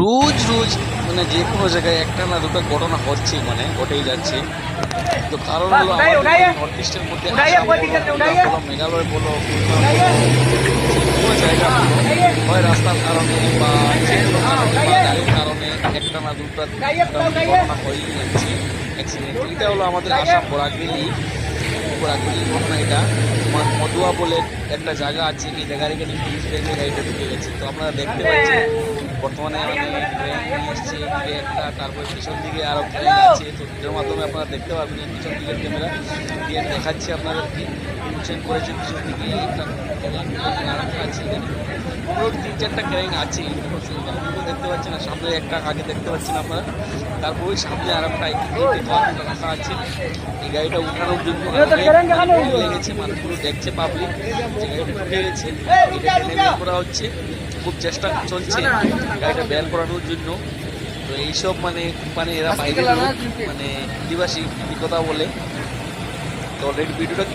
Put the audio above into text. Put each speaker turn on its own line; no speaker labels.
রোজ রোজ মানে যে কোনো জায়গায় একটা না দুটো ঘটনা হচ্ছে, মানে ঘটেই যাচ্ছে। তো কারণ হলো আমাদের নর্থ ইস্টের মধ্যে আসাম বলো, মেঘালয় বলো, যে কোনো জায়গা বলো, হয় রাস্তার কারণে বা যে কোনো কারণে বা গাড়ির কারণে একটা না দুটো ঘটনা হয়েই যাচ্ছে অ্যাক্সিডেন্ট। এটা হলো আমাদের আসাম বরাকভ্যালি ঘটনা। এটা মধুয়া বলে একটা জায়গা আছে, এই জায়গার এখানে পুলিশ ব্যাংকের গাড়িটা ঢুকে গেছে। তো আপনারা দেখতে পাচ্ছেন বর্তমানে মানে ট্রেন এসছে দিকে একটা, তারপর পিছন দিকে আরো ট্রেন আছে। তো এটার মাধ্যমে আপনারা দেখতে পাবেন এই পিছন দিকের ক্যামেরা দিয়ে দেখাচ্ছে আপনাদেরকে চেক করেছে পিছন দিকে একটা আছে, পুরো 3-4টা ক্যারিং আছে। দেখতে পাচ্ছেন না, সামনে একটা আগে দেখতে পাচ্ছেন আপনারা, তারপর ওই সামনে আর একটা রাখা আছে। এই গাড়িটা উঠানোর জন্য লেগেছে, মানুষগুলো দেখছে, পাবলিক যে গাড়িটা ঢুকে গেছে, এটা বের করা হচ্ছে, খুব চেষ্টা চলছে গাড়িটা বের করানোর জন্য। তো এইসব মানে মানে এরা বাইরে মানে আদিবাসী কথা বলে। তো অলরেডি ভিডিওটা